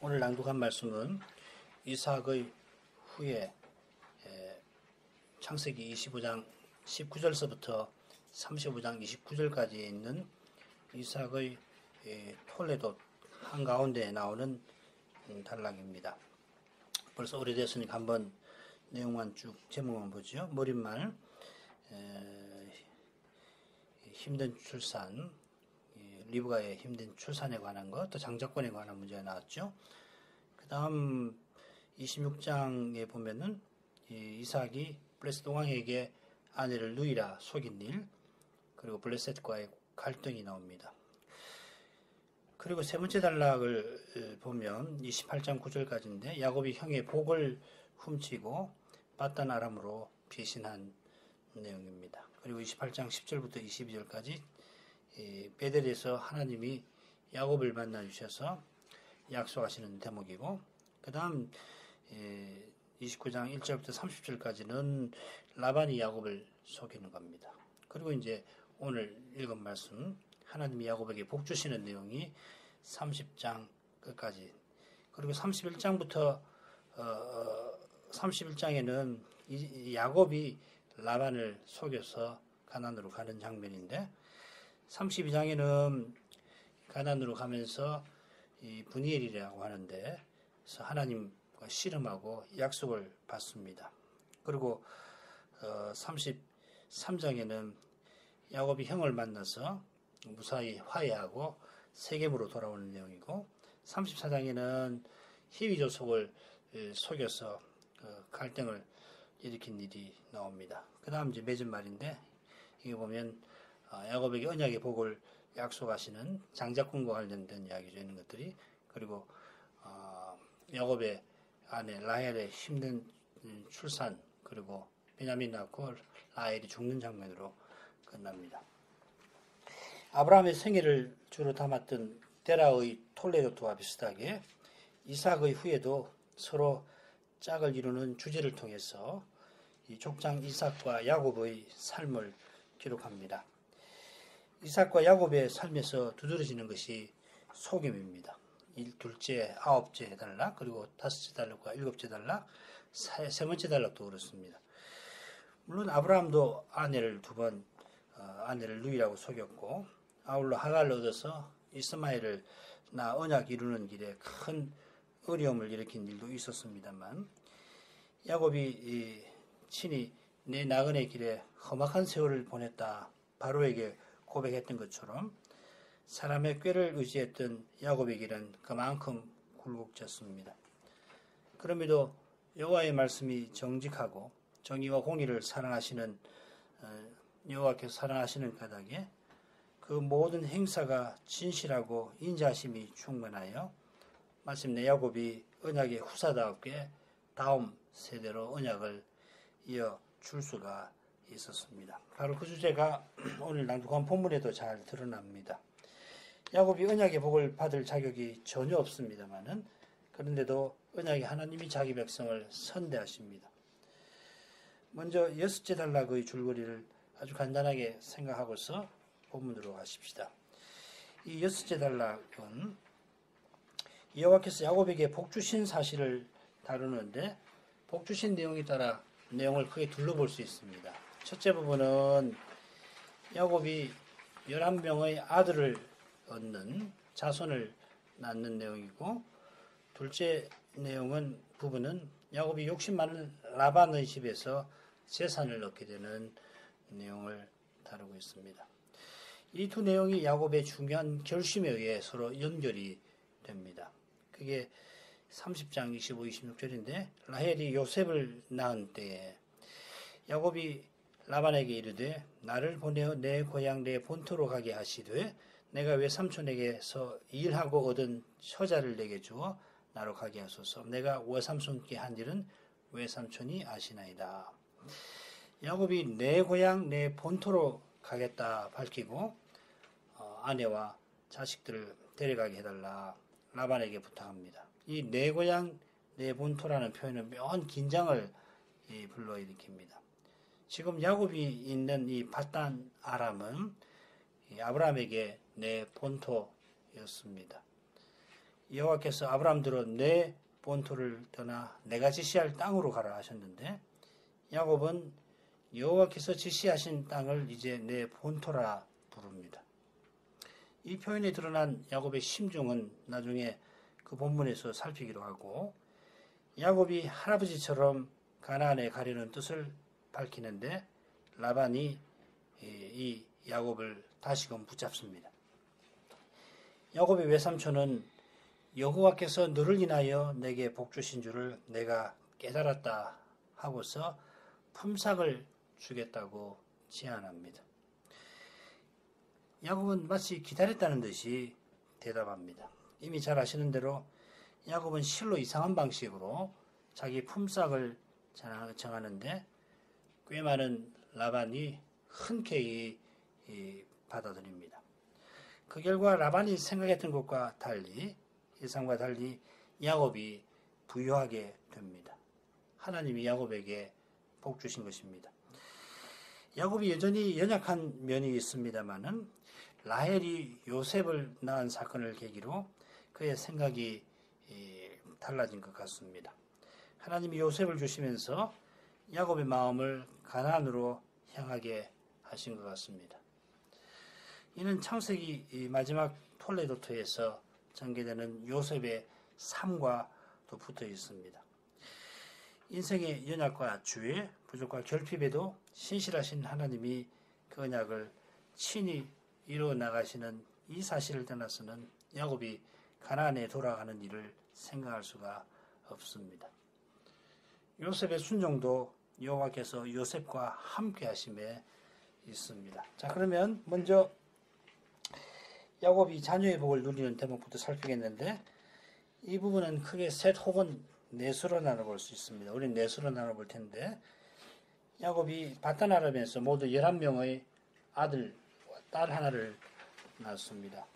오늘 낭독한 말씀은 이삭의 후에 창세기 25장 19절서부터 35장 29절까지 있는 이삭의 톨레도 한가운데에 나오는 단락입니다. 벌써 오래됐으니까 한번 내용만 쭉 제목만 보죠. 머릿말, 힘든 출산, 리브가의 힘든 출산에 관한 것, 또 장자권에 관한 문제가 나왔죠. 그 다음 26장에 보면은 이삭이 블레셋 왕에게 아내를 누이라 속인 일, 그리고 블레셋과의 갈등이 나옵니다. 그리고 세 번째 단락을 보면 28장 9절까지인데 야곱이 형의 복을 훔치고 빠단 아람으로 배신한 내용입니다. 그리고 28장 10절부터 22절까지 베델에서 하나님이 야곱을 만나 주셔서 약속하시는 대목이고, 그 다음 29장 1절부터 30절까지는 라반이 야곱을 속이는 겁니다. 그리고 이제 오늘 읽은 말씀, 하나님이 야곱에게 복 주시는 내용이 30장 끝까지. 그리고 31장부터 31장에는 야곱이 라반을 속여서 가나안으로 가는 장면인데, 32장에는 가나안으로 가면서 이 브니엘이라고 하는데 그래서 하나님과 씨름하고 약속을 받습니다. 그리고 33장에는 야곱이 형을 만나서 무사히 화해하고 세겜으로 돌아오는 내용이고, 34장에는 히위족속을 속여서 갈등을 일으킨 일이 나옵니다. 그 다음 이제 맺은 말인데, 이게 보면 야곱에게 언약의 복을 약속하시는 장자권과 관련된 이야기죠. 있는 것들이. 그리고 야곱의 아내 라헬의 힘든 출산, 그리고 베냐민 낳고 라헬이 죽는 장면으로 끝납니다. 아브라함의 생애를 주로 담았던 데라의 톨레도트와 비슷하게 이삭의 후에도 서로 짝을 이루는 주제를 통해서 이 족장 이삭과 야곱의 삶을 기록합니다. 이삭과 야곱의 삶에서 두드러지는 것이 속임입니다. 둘째, 아홉째 단락, 그리고 다섯째 단락과 일곱째 단락, 세 번째 단락도 그렇습니다. 물론 아브라함도 아내를 두 번 아내를 누이라고 속였고, 아울러 하갈을 얻어서 이스마엘을 낳아 언약 이루는 길에 큰 어려움을 일으킨 일도 있었습니다만, 야곱이 친히 내 나그네 길에 험악한 세월을 보냈다 바로에게 고백했던 것처럼 사람의 꾀를 의지했던 야곱의 길은 그만큼 굴곡졌습니다. 그럼에도 여호와의 말씀이 정직하고 정의와 공의를 사랑하시는 여호와께서 사랑하시는 까닭에 그 모든 행사가 진실하고 인자하심이 충만하여 마침내 야곱이 언약의 후사답게 다음 세대로 언약을 이어줄 수가 있었습니다. 바로 그 주제가 오늘 낭독한 본문에도 잘 드러납니다. 야곱이 언약의 복을 받을 자격이 전혀 없습니다만은, 그런데도 언약의 하나님이 자기 백성을 선대하십니다. 먼저 여섯째 단락의 줄거리를 아주 간단하게 생각하고서 본문으로 가십시다. 이 여섯째 단락은 여호와께서 야곱에게 복 주신 사실을 다루는데, 복 주신 내용에 따라 내용을 크게 둘러볼 수 있습니다. 첫째 부분은 야곱이 11명의 아들을 얻는 자손을 낳는 내용이고, 둘째 부분은 야곱이 욕심 많은 라반의 집에서 재산을 얻게 되는 내용을 다루고 있습니다. 이 두 내용이 야곱의 중요한 결심에 의해 서로 연결이 됩니다. 그게 30장 25, 26절인데, 라헬이 요셉을 낳은 때에 야곱이 라반에게 이르되 나를 보내어 내 고향 내 본토로 가게 하시되 내가 외삼촌에게서 일하고 얻은 처자를 내게 주어 나로 가게 하소서. 내가 외삼촌께 한 일은 외삼촌이 아시나이다. 야곱이 내 고향 내 본토로 가겠다 밝히고 아내와 자식들을 데려가게 해달라 라반에게 부탁합니다. 이 내 고향 내 본토라는 표현은 묘한 긴장을 불러일으킵니다. 지금 야곱이 있는 이 바단 아람은 아브라함에게 내 본토였습니다. 여호와께서 아브라함들로 내 본토를 떠나 내가 지시할 땅으로 가라 하셨는데 야곱은 여호와께서 지시하신 땅을 이제 내 본토라 부릅니다. 이 표현에 드러난 야곱의 심정은 나중에 그 본문에서 살피기로 하고 야곱이 할아버지처럼 가나안에 가려는 뜻을 밝히는데 라반이 이 야곱을 다시금 붙잡습니다. 야곱의 외삼촌은 여호와께서 너를 인하여 내게 복 주신 줄을 내가 깨달았다 하고서 품삯을 주겠다고 제안합니다. 야곱은 마치 기다렸다는 듯이 대답합니다. 이미 잘 아시는 대로 야곱은 실로 이상한 방식으로 자기 품삯을 정하는데 꽤 많은 라반이 흔쾌히 받아들입니다. 그 결과 라반이 생각했던 것과 달리 예상과 달리 야곱이 부유하게 됩니다. 하나님이 야곱에게 복 주신 것입니다. 야곱이 여전히 연약한 면이 있습니다만은 라헬이 요셉을 낳은 사건을 계기로 그의 생각이 달라진 것 같습니다. 하나님이 요셉을 주시면서 야곱의 마음을 가나안으로 향하게 하신 것 같습니다. 이는 창세기 마지막 톨레도토에서 전개되는 요셉의 삶과도 붙어 있습니다. 인생의 연약과 주의, 부족과 결핍에도 신실하신 하나님이 그 언약을 친히 이루어 나가시는 이 사실을 떠나서는 야곱이 가나안에 돌아가는 일을 생각할 수가 없습니다. 요셉의 순종도 여호와께서 요셉과 함께 하심에 있습니다. 자, 그러면 먼저 야곱이 자녀의 복을 누리는 대목부터 살피겠는데 이 부분은 크게 셋 혹은 넷으로 나눠볼 수 있습니다. 우리는 넷으로 나눠볼 텐데 야곱이 바단 아람에서 모두 11명의 아들, 딸 하나를 낳았습니다.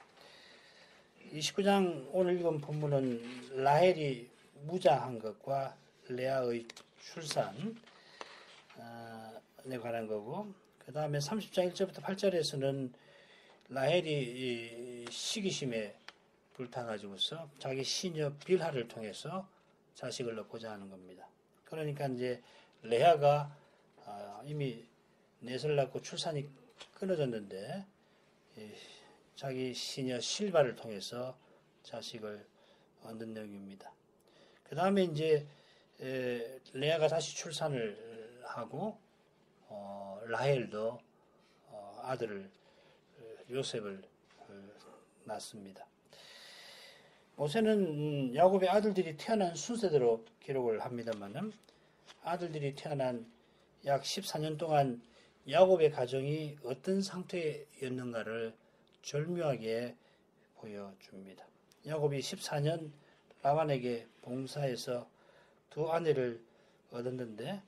29장 오늘 읽은 본문은 라헬이 무자한 것과 레아의 출산에 관한 거고 그 다음에 30장 1절부터 8절에서는 라헬이 시기심에 불타가지고서 자기 시녀 빌하를 통해서 자식을 낳고자 하는 겁니다. 그러니까 이제 레아가 이미 넷을 낳고 출산이 끊어졌는데 자기 시녀 실바를 통해서 자식을 얻는 내용입니다. 그 다음에 이제 레아가 다시 출산을 하고 라헬도 아들을 요셉을 낳습니다. 모세는 야곱의 아들들이 태어난 순서대로 기록을 합니다만은 아들들이 태어난 약 14년 동안 야곱의 가정이 어떤 상태였는가를 절묘하게 보여줍니다. 야곱이 14년 라반에게 봉사해서 두 아내를 얻었는데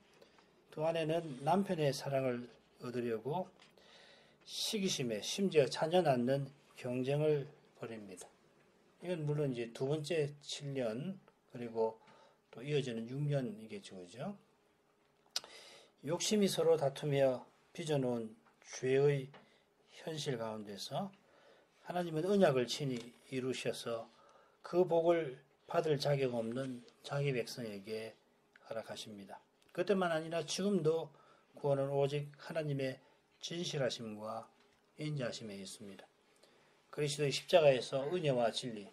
두 아내는 남편의 사랑을 얻으려고 시기심에 심지어 자녀 낳는 경쟁을 벌입니다. 이건 물론 이제 두 번째 7년 그리고 또 이어지는 6년이겠죠, 그죠? 욕심이 서로 다투며 빚어놓은 죄의 현실 가운데서 하나님은 언약을 친히 이루셔서 그 복을 받을 자격 없는 자기 백성에게 허락하십니다. 그때만 아니라 지금도 구원은 오직 하나님의 진실하심과 인자하심에 있습니다. 그리스도의 십자가에서 은혜와 진리,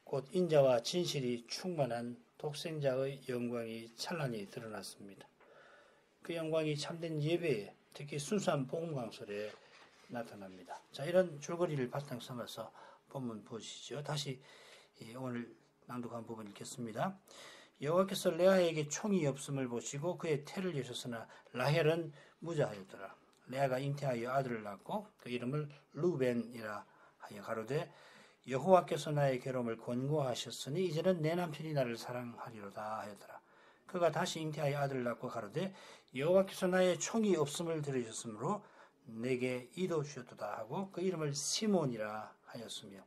곧 인자와 진실이 충만한 독생자의 영광이 찬란히 드러났습니다. 그 영광이 참된 예배에 특히 순수한 복음 강설에 나타납니다. 자, 이런 줄거리를 바탕 삼아서 본문 보시죠. 다시 오늘 낭독한 부분 읽겠습니다. 여호와께서 레아에게 총이 없음을 보시고 그의 태를 여셨으나 라헬은 무자하였더라. 레아가 잉태하여 아들을 낳고 그 이름을 루벤이라 하여 가로되 여호와께서 나의 괴로움을 권고하셨으니 이제는 내 남편이 나를 사랑하리로다 하였더라. 그가 다시 잉태하여 아들을 낳고 가로되 여호와께서 나의 총이 없음을 들으셨으므로 내게 이도 주셨도다 하고 그 이름을 시몬이라 하였으며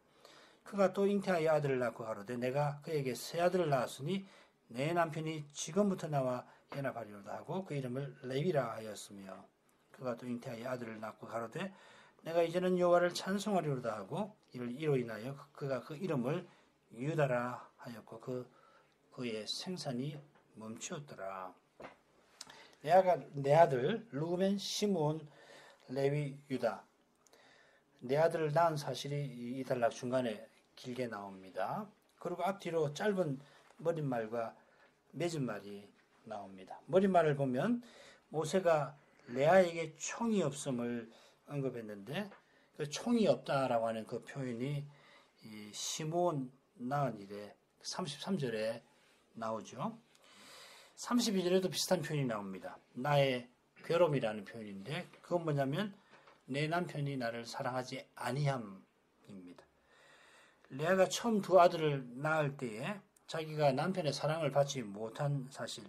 그가 또 잉태하여 아들을 낳고 가로되 내가 그에게 새 아들을 낳았으니 내 남편이 지금부터 나와 연합하리로다 하고 그 이름을 레위라 하였으며 그가 또 잉태하여 아들을 낳고 가로되 내가 이제는 여호와를 찬송하리로다 하고 이로 인하여 그가 그 이름을 유다라 하였고 그의 생산이 멈추었더라. 레아가 네 아들 루벤, 시므온, 레위, 유다 네 아들을 낳은 사실이 이 단락 중간에 길게 나옵니다. 그리고 앞뒤로 짧은 머릿말과 맺은 말이 나옵니다. 머릿말을 보면 모세가 레아에게 총이 없음을 언급했는데 그 총이 없다라고 하는 그 표현이 이 시므온 낳은 이래 33절에 나오죠. 32절에도 비슷한 표현이 나옵니다. 나의 괴로움이라는 표현인데 그건 뭐냐면 내 남편이 나를 사랑하지 아니함입니다. 레아가 처음 두 아들을 낳을 때에 자기가 남편의 사랑을 받지 못한 사실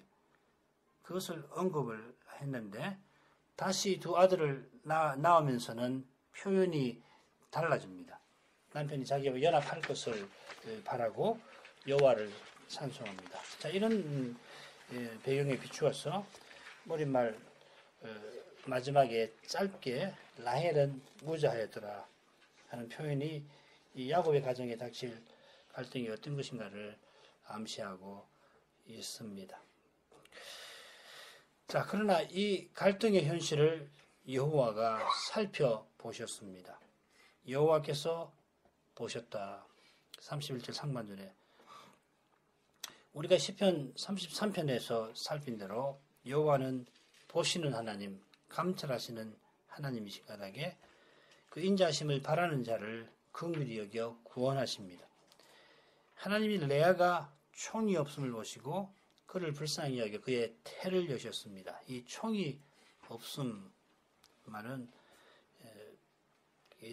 그것을 언급을 했는데 다시 두 아들을 낳으면서는 표현이 달라집니다. 남편이 자기와 연합할 것을 바라고 여호와를 찬송합니다. 자, 이런 배경에 비추어서 머릿말 마지막에 짧게 라헬은 무자하였더라 하는 표현이 이 야곱의 가정에 닥칠 갈등이 어떤 것인가를 암시하고 있습니다. 자, 그러나 이 갈등의 현실을 여호와가 살펴보셨습니다. 여호와께서 보셨다. 31절 상반절에 우리가 시편 33편에서 살핀 대로 여호와는 보시는 하나님, 감찰하시는 하나님이신 까닭에 그 인자하심을 바라는 자를 긍휼히 여겨 구원하십니다. 하나님이 레아가 총이 없음을 보시고 그를 불쌍히 여겨 그의 태를 여셨습니다. 이 총이 없음 말은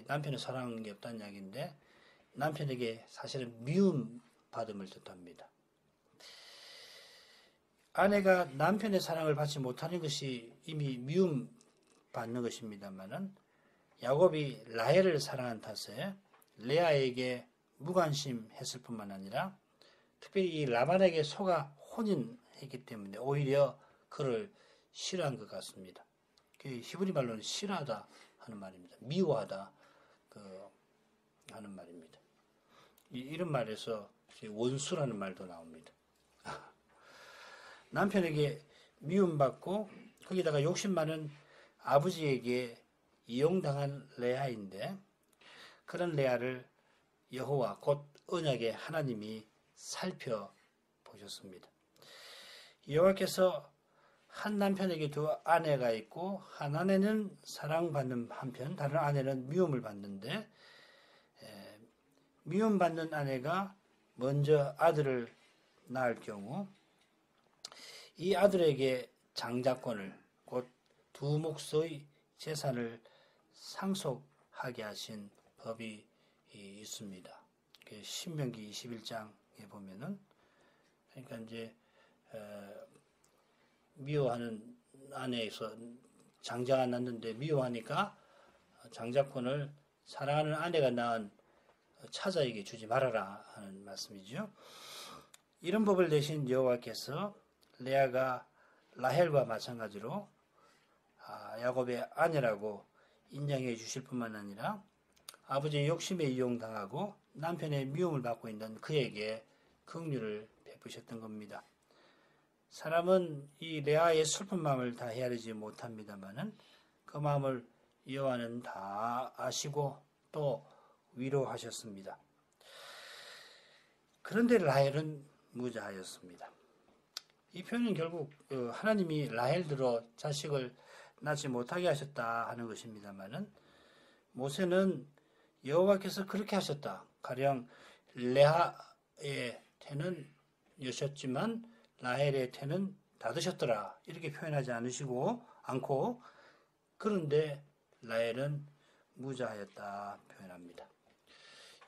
남편의 사랑이 없다는 이야기인데 남편에게 사실은 미움 받음을 뜻합니다. 아내가 남편의 사랑을 받지 못하는 것이 이미 미움 받는 것입니다만은 야곱이 라헬을 사랑한 탓에 레아에게 무관심했을 뿐만 아니라 특별히 이 라반에게 속아 혼인했기 때문에 오히려 그를 싫어한 것 같습니다. 히브리 말로는 싫어하다 하는 말입니다. 미워하다 하는 말입니다. 이런 말에서 원수라는 말도 나옵니다. 남편에게 미움받고 거기다가 욕심 많은 아버지에게 이용당한 레아인데 그런 레아를 여호와 곧 언약의 하나님이 살펴보셨습니다. 여호와께서 한 남편에게 두 아내가 있고 한 아내는 사랑받는 한편 다른 아내는 미움을 받는데 미움받는 아내가 먼저 아들을 낳을 경우 이 아들에게 장자권을 곧 두 몫의 재산을 상속하게 하신 법이 있습니다. 신명기 21장에 보면은 그러니까 이제 미워하는 아내에서 장자가 낳는데 미워하니까 장자권을 사랑하는 아내가 낳은 차자에게 주지 말아라 하는 말씀이죠. 이런 법을 내신 여호와께서 레아가 라헬과 마찬가지로 야곱의 아내라고 인정해 주실 뿐만 아니라 아버지의 욕심에 이용당하고 남편의 미움을 받고 있는 그에게 긍휼을 베푸셨던 겁니다. 사람은 이 레아의 슬픈 마음을 다 헤아리지 못합니다만은 그 마음을 여호와는 다 아시고 또 위로하셨습니다. 그런데 라헬은 무자하였습니다. 이 표현은 결국 하나님이 라헬들로 자식을 낳지 못하게 하셨다 하는 것입니다만은 모세는 여호와께서 그렇게 하셨다. 가령 레아의 태는 여셨지만 라헬의 태는 닫으셨더라. 이렇게 표현하지 않고 그런데 라헬은 무자하였다 표현합니다.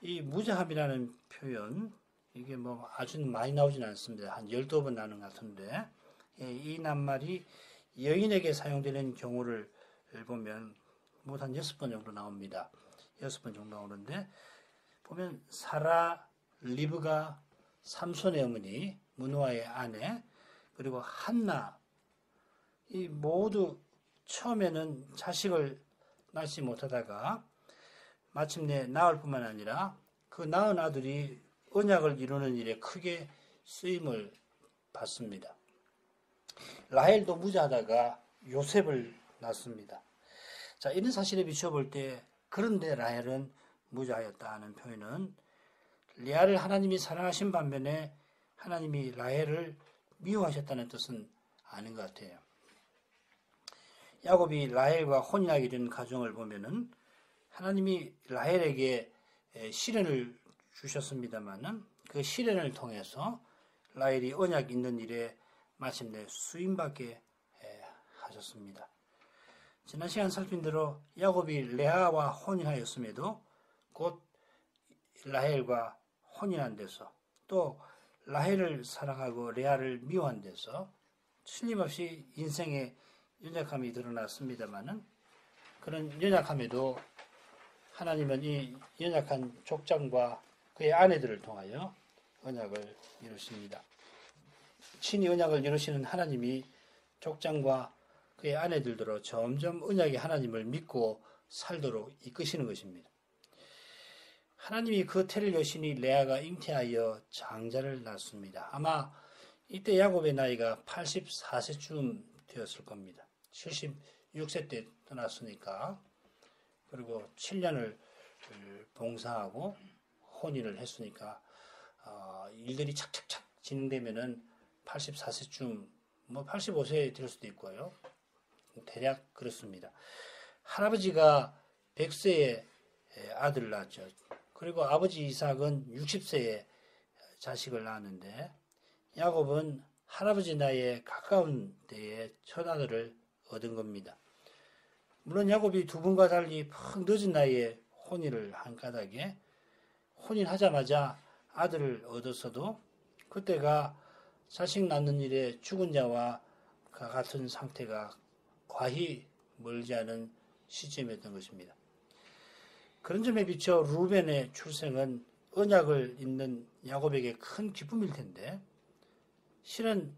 이 무자함이라는 표현 이게 뭐 아주 많이 나오진 않습니다. 한 12번 나오는 것 같은데 이 낱말이 여인에게 사용되는 경우를 보면 뭐 한 6번 정도 나옵니다. 6번 정도 나오는데 보면 사라, 리브가, 삼손의 어머니, 문호아의 아내, 그리고 한나 이 모두 처음에는 자식을 낳지 못하다가 마침내 낳을 뿐만 아니라 그 낳은 아들이 언약을 이루는 일에 크게 쓰임을 받습니다. 라헬도 무자하다가 요셉을 낳습니다. 자, 이런 사실에 비춰볼 때 그런데 라헬은 무자하였다는 표현은 레아를 하나님이 사랑하신 반면에 하나님이 라헬을 미워하셨다는 뜻은 아닌 것 같아요. 야곱이 라헬과 혼인하게 된 가정을 보면은 하나님이 라헬에게 시련을 주셨습니다만은 그 시련을 통해서 라헬이 언약 있는 일에 마침내 수임받게 하셨습니다. 지난 시간 살핀 대로 야곱이 레아와 혼인하였음에도 곧 라헬과 혼인한 데서 또 라헬을 사랑하고 레아를 미워한 데서 틀림없이 인생의 연약함이 드러났습니다마는 그런 연약함에도 하나님은 이 연약한 족장과 그의 아내들을 통하여 언약을 이루십니다. 친히 언약을 이루시는 하나님이 족장과 그의 아내들로 점점 언약의 하나님을 믿고 살도록 이끄시는 것입니다. 하나님이 그 태를 여시니 레아가 잉태하여 장자를 낳습니다. 아마 이때 야곱의 나이가 84세쯤 되었을 겁니다. 76세 때 떠났으니까 그리고 7년을 봉사하고 혼인을 했으니까 일들이 착착착 진행되면은 84세쯤 뭐 85세 될 수도 있고요. 대략 그렇습니다. 할아버지가 100세에 아들을 낳았죠. 그리고 아버지 이삭은 60세에 자식을 낳았는데 야곱은 할아버지 나이에 가까운 때에 첫 아들을 얻은 겁니다. 물론 야곱이 두 분과 달리 푹 늦은 나이에 혼인을 한 까닭에 혼인하자마자 아들을 얻었어도 그때가 자식 낳는 일에 죽은 자와 같은 상태가 과히 멀지 않은 시점이었던 것입니다. 그런 점에 비춰 루벤의 출생은 언약을 잇는 야곱에게 큰 기쁨일 텐데 실은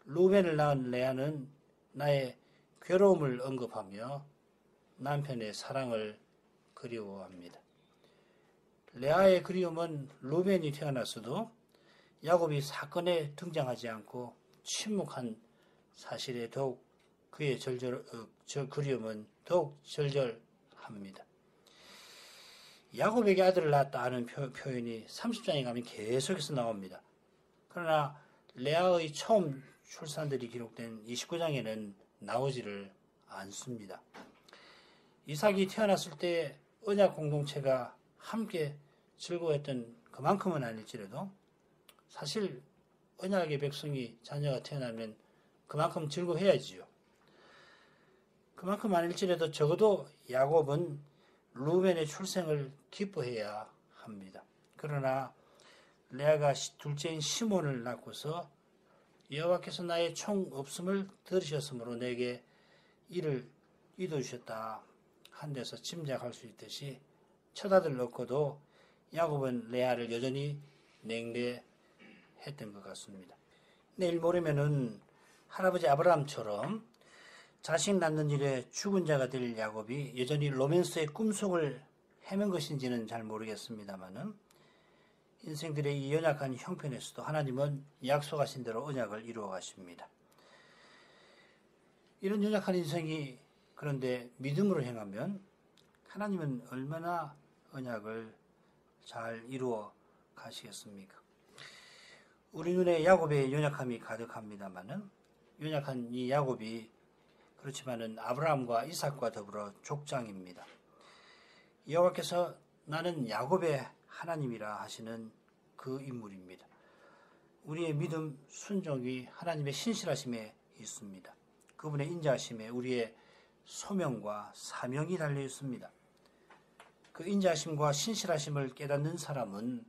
루벤을 낳은 레아는 나의 괴로움을 언급하며 남편의 사랑을 그리워합니다. 레아의 그리움은 루벤이 태어났어도 야곱이 사건에 등장하지 않고 침묵한 사실에 더욱 그의 그리움은 더욱 절절합니다. 야곱에게 아들을 낳았다 하는 표현이 30장에 가면 계속해서 나옵니다. 그러나 레아의 처음 출산들이 기록된 29장에는 나오지를 않습니다. 이삭이 태어났을 때 언약 공동체가 함께 즐거워했던 그만큼은 아닐지라도 사실 언약의 백성이 자녀가 태어나면 그만큼 즐거워해야지요. 그만큼 아닐지라도 적어도 야곱은 루벤의 출생을 기뻐해야 합니다. 그러나 레아가 둘째인 시몬을 낳고서 여호와께서 나의 총 없음을 들으셨으므로 내게 이를 이뤄주셨다 한 데서 짐작할 수 있듯이 첫 아들을 얻고도 야곱은 레아를 여전히 냉대했던 것 같습니다. 내일 모레면은 할아버지 아브라함처럼 자식 낳는 일에 죽은 자가 될 야곱이 여전히 로맨스의 꿈속을 헤맨 것인지는 잘 모르겠습니다만은 인생들의 이 연약한 형편에서도 하나님은 약속하신 대로 언약을 이루어 가십니다. 이런 연약한 인생이 그런데 믿음으로 행하면 하나님은 얼마나 언약을 잘 이루어 가시겠습니까? 우리 눈에 야곱의 연약함이 가득합니다만은 연약한 이 야곱이 그렇지만은 아브라함과 이삭과 더불어 족장입니다. 여호와께서 나는 야곱의 하나님이라 하시는 그 인물입니다. 우리의 믿음, 순종이 하나님의 신실하심에 있습니다. 그분의 인자하심에 우리의 소명과 사명이 달려 있습니다. 그 인자하심과 신실하심을 깨닫는 사람은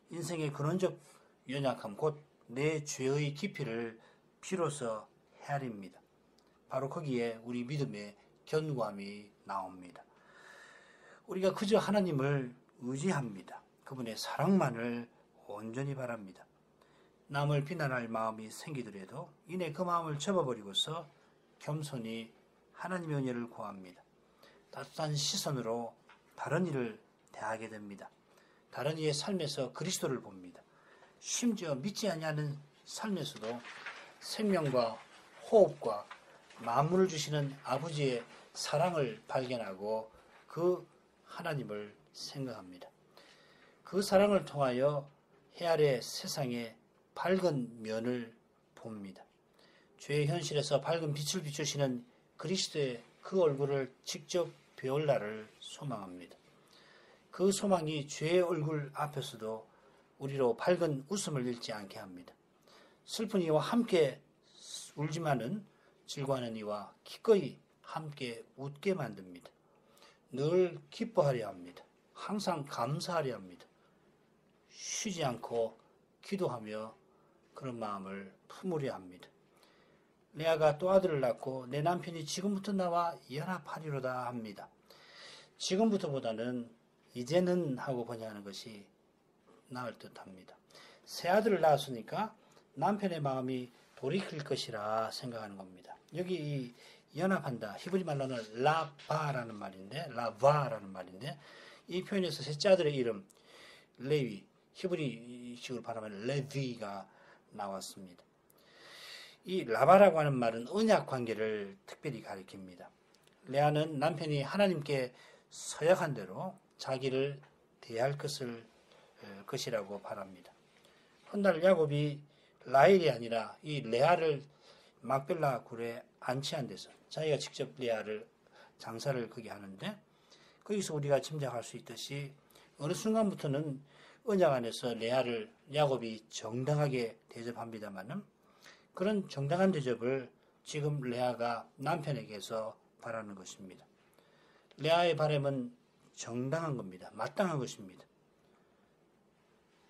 인생의 근원적 연약함, 곧 내 죄의 깊이를 비로소 헤아립니다. 바로 거기에 우리 믿음의 견고함이 나옵니다. 우리가 그저 하나님을 의지합니다. 그분의 사랑만을 온전히 바랍니다. 남을 비난할 마음이 생기더라도 이내 그 마음을 접어버리고서 겸손히 하나님의 은혜를 구합니다. 따뜻한 시선으로 다른 이를 대하게 됩니다. 다른 이의 삶에서 그리스도를 봅니다. 심지어 믿지 아니하는 삶에서도 생명과 호흡과 만물을 주시는 아버지의 사랑을 발견하고 그 하나님을 생각합니다. 그 사랑을 통하여 해 아래 세상의 밝은 면을 봅니다. 죄의 현실에서 밝은 빛을 비추시는 그리스도의 그 얼굴을 직접 배울 날을 소망합니다. 그 소망이 죄의 얼굴 앞에서도 우리로 밝은 웃음을 잃지 않게 합니다. 슬픈 이와 함께 울지만은 즐거워하는 이와 기꺼이 함께 웃게 만듭니다. 늘 기뻐하려 합니다. 항상 감사하려 합니다. 쉬지 않고 기도하며 그런 마음을 품으려 합니다. 레아가 또 아들을 낳고 내 남편이 지금부터 나와 연합하리로다 합니다. 지금부터보다는 이제는 하고 번역하는 것이 나을 듯합니다. 새 아들을 낳았으니까 남편의 마음이 돌이킬 것이라 생각하는 겁니다. 여기 이 연합한다. 히브리 말로는 라바라는 말인데, 라바라는 말인데, 이 표현에서 셋째 아들의 이름 레위, 히브리식으로 발음하면 레위가 나왔습니다. 이 라바라고 하는 말은 언약 관계를 특별히 가리킵니다. 레아는 남편이 하나님께 서약한 대로 자기를 대할 것이라고 바랍니다. 훗날 야곱이 라헬이 아니라 이 레아를 막벨라 굴에 안치한 데서 자기가 직접 레아를 장사를 거기 하는데, 거기서 우리가 짐작할 수 있듯이 어느 순간부터는 언약 안에서 레아를 야곱이 정당하게 대접합니다마는 그런 정당한 대접을 지금 레아가 남편에게서 바라는 것입니다. 레아의 바람은 정당한 겁니다. 마땅한 것입니다.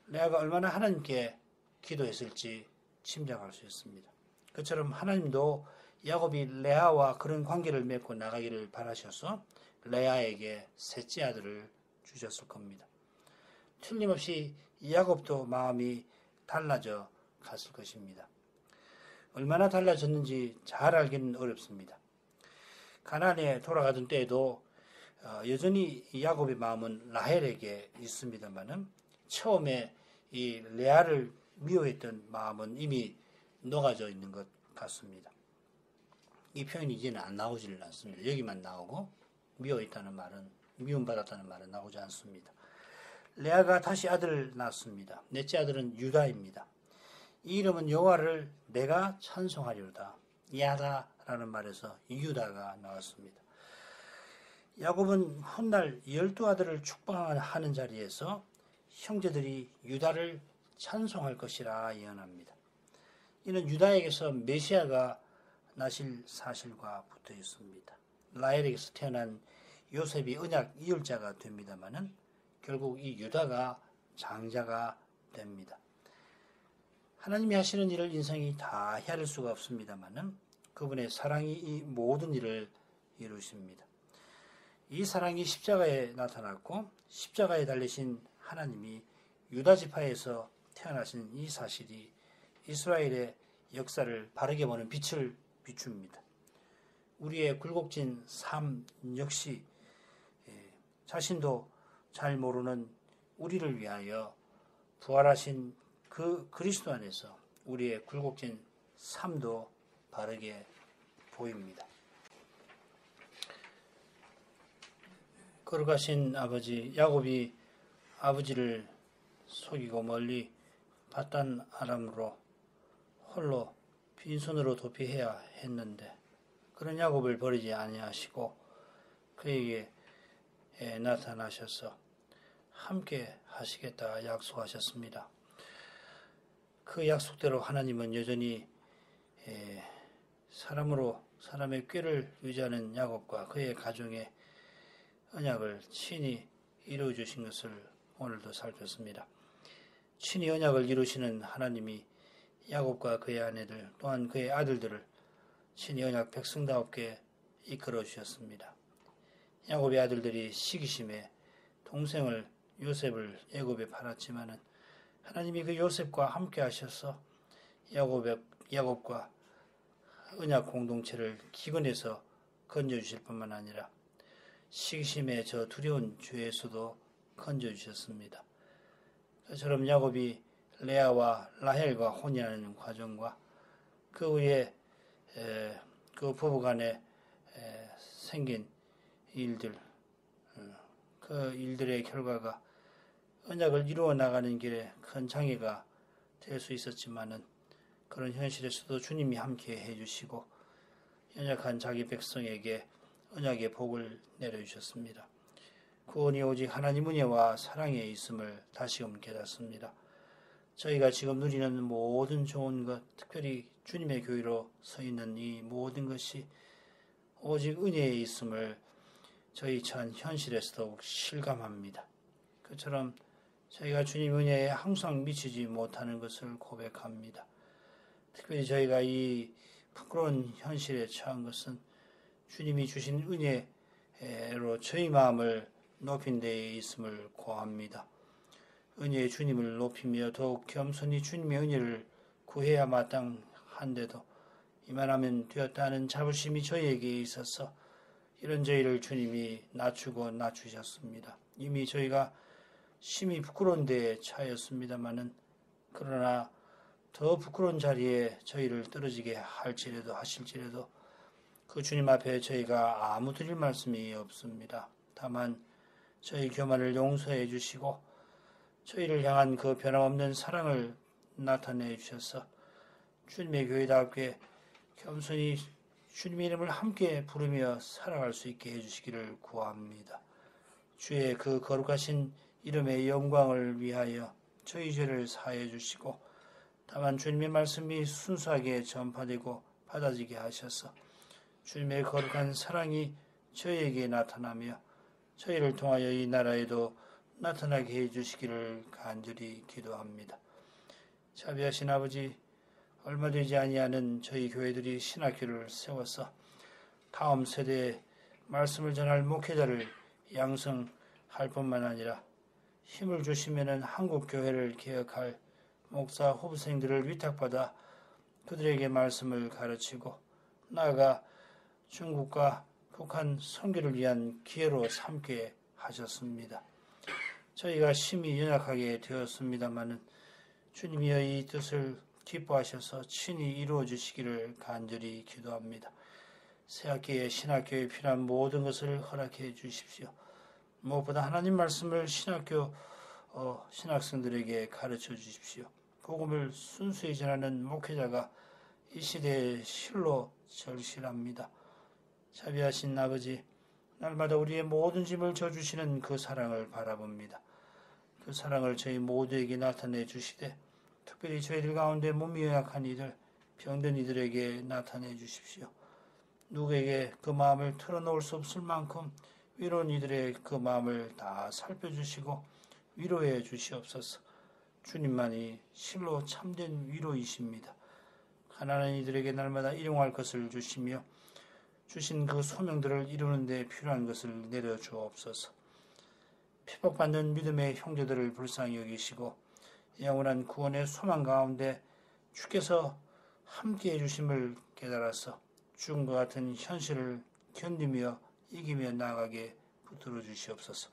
레아가 얼마나 하나님께 기도했을지 짐작할 수 있습니다. 그처럼 하나님도 야곱이 레아와 그런 관계를 맺고 나가기를 바라셔서 레아에게 셋째 아들을 주셨을 겁니다. 틀림없이 야곱도 마음이 달라져 갔을 것입니다. 얼마나 달라졌는지 잘 알기는 어렵습니다. 가나안에 돌아가던 때에도 여전히 야곱의 마음은 라헬에게 있습니다만은 처음에 이 레아를 미워했던 마음은 이미 녹아져 있는 것 같습니다. 이 표현이 이제는 안 나오지를 않습니다. 여기만 나오고 미워했다는 말은, 미움받았다는 말은 나오지 않습니다. 레아가 다시 아들을 낳았습니다. 넷째 아들은 유다입니다. 이 이름은 여호와를 내가 찬송하리로다. 야다라는 말에서 유다가 나왔습니다. 야곱은 훗날 12아들을 축복하는 자리에서 형제들이 유다를 찬송할 것이라 예언합니다. 이는 유다에게서 메시아가 나실 사실과 붙어 있습니다. 라헬에게서 태어난 요셉이 언약 이을자가 됩니다마는 결국 이 유다가 장자가 됩니다. 하나님이 하시는 일을 인생이 다 헤아릴 수가 없습니다마는 그분의 사랑이 이 모든 일을 이루십니다. 이 사랑이 십자가에 나타났고 십자가에 달리신 하나님이 유다 지파에서 태어나신 이 사실이 이스라엘의 역사를 바르게 보는 빛을 비춥니다. 우리의 굴곡진 삶 역시 자신도 잘 모르는 우리를 위하여 부활하신 그 그리스도 안에서 우리의 굴곡진 삶도 바르게 보입니다. 거룩하신 아버지, 야곱이 아버지를 속이고 멀리 밧단 아람으로 홀로 빈손으로 도피해야 했는데 그런 야곱을 버리지 아니하시고 그에게 나타나셔서 함께 하시겠다 약속하셨습니다. 그 약속대로 하나님은 여전히 사람의 꾀를 유지하는 야곱과 그의 가정의 언약을 친히 이루어 주신 것을 오늘도 살폈습니다. 친히 언약을 이루시는 하나님이 야곱과 그의 아내들 또한 그의 아들들을 친히 언약 백성다웠게 이끌어 주셨습니다. 야곱의 아들들이 시기심에 동생을 요셉을 애굽에 팔았지만은 하나님이 그 요셉과 함께 하셔서 야곱과 언약 공동체를 기근에서 건져주실 뿐만 아니라 시기심의 저 두려운 죄에서도 건져주셨습니다. 그처럼 야곱이 레아와 라헬과 혼인하는 과정과 그 후에 그 부부간에 생긴 일들, 그 일들의 결과가 언약을 이루어 나가는 길에 큰 장애가 될 수 있었지만은 그런 현실에서도 주님이 함께 해주시고 연약한 자기 백성에게 언약의 복을 내려주셨습니다. 구원이 오직 하나님 은혜와 사랑에 있음을 다시금 깨닫습니다. 저희가 지금 누리는 모든 좋은 것, 특별히 주님의 교회로 서 있는 이 모든 것이 오직 은혜에 있음을 저희 처한 현실에서 더욱 실감합니다. 그처럼 저희가 주님 은혜에 항상 미치지 못하는 것을 고백합니다. 특별히 저희가 이 부끄러운 현실에 처한 것은 주님이 주신 은혜로 저희 마음을 높인 데에 있음을 고합니다. 은혜의 주님을 높이며 더욱 겸손히 주님의 은혜를 구해야 마땅한데도 이만하면 되었다 하는 자부심이 저희에게 있어서 이런 저희를 주님이 낮추고 낮추셨습니다. 이미 저희가 심히 부끄러운 데에 차였습니다마는 그러나 더 부끄러운 자리에 저희를 떨어지게 하실지라도 그 주님 앞에 저희가 아무 드릴 말씀이 없습니다. 다만 저희 교만을 용서해 주시고 저희를 향한 그 변함없는 사랑을 나타내 주셔서 주님의 교회답게 겸손히 주님의 이름을 함께 부르며 살아갈 수 있게 해주시기를 구합니다. 주의 그 거룩하신 이름의 영광을 위하여 저희 죄를 사해 주시고 다만 주님의 말씀이 순수하게 전파되고 받아지게 하셔서 주님의 거룩한 사랑이 저희에게 나타나며 저희를 통하여 이 나라에도 나타나게 해주시기를 간절히 기도합니다. 자비하신 아버지, 얼마 되지 아니하는 저희 교회들이 신학교를 세워서 다음 세대에 말씀을 전할 목회자를 양성할 뿐만 아니라 힘을 주시면은 한국 교회를 개혁할 목사 후보생들을 위탁받아 그들에게 말씀을 가르치고 나아가 중국과 북한 선교를 위한 기회로 삼게 하셨습니다. 저희가 심히 연약하게 되었습니다마는 주님이여 이 뜻을 기뻐하셔서 친히 이루어 주시기를 간절히 기도합니다. 새학기에 신학교에 필요한 모든 것을 허락해 주십시오. 무엇보다 하나님 말씀을 신학생들에게 가르쳐 주십시오. 복음을 순수히 전하는 목회자가 이 시대의 실로 절실합니다. 자비하신 아버지, 날마다 우리의 모든 짐을 져주시는 그 사랑을 바라봅니다. 그 사랑을 저희 모두에게 나타내 주시되 특별히 저희들 가운데 몸이 연약한 이들, 병든 이들에게 나타내 주십시오. 누구에게 그 마음을 털어놓을 수 없을 만큼 위로운 이들의 그 마음을 다 살펴주시고 위로해 주시옵소서. 주님만이 실로 참된 위로이십니다. 가난한 이들에게 날마다 일용할 것을 주시며 주신 그 소명들을 이루는 데 필요한 것을 내려주옵소서. 핍박받는 믿음의 형제들을 불쌍히 여기시고 영원한 구원의 소망 가운데 주께서 함께해 주심을 깨달아서 죽음과 같은 현실을 견디며 이기며 나아가게 붙들어 주시옵소서.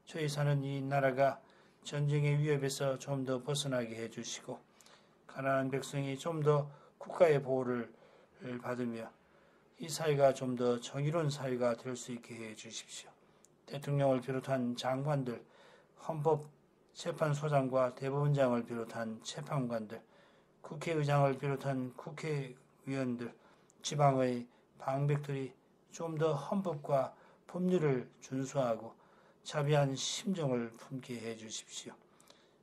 저희 사는 이 나라가 전쟁의 위협에서 좀 더 벗어나게 해주시고 가난한 백성이 좀 더 국가의 보호를 받으며 이 사회가 좀 더 정의로운 사회가 될 수 있게 해주십시오. 대통령을 비롯한 장관들, 헌법재판소장과 대법원장을 비롯한 재판관들, 국회의장을 비롯한 국회의원들, 지방의 방백들이 좀 더 헌법과 법률을 준수하고 자비한 심정을 품게 해주십시오.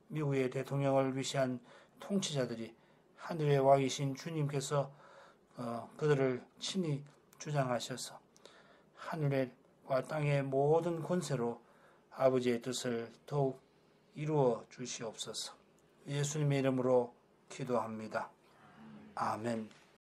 미국의 대통령을 위시한 통치자들이 하늘의 왕이신 주님께서 그들을 친히 주장하셔서 하늘과 땅의 모든 권세로 아버지의 뜻을 더욱 이루어 주시옵소서. 예수님의 이름으로 기도합니다. 아멘.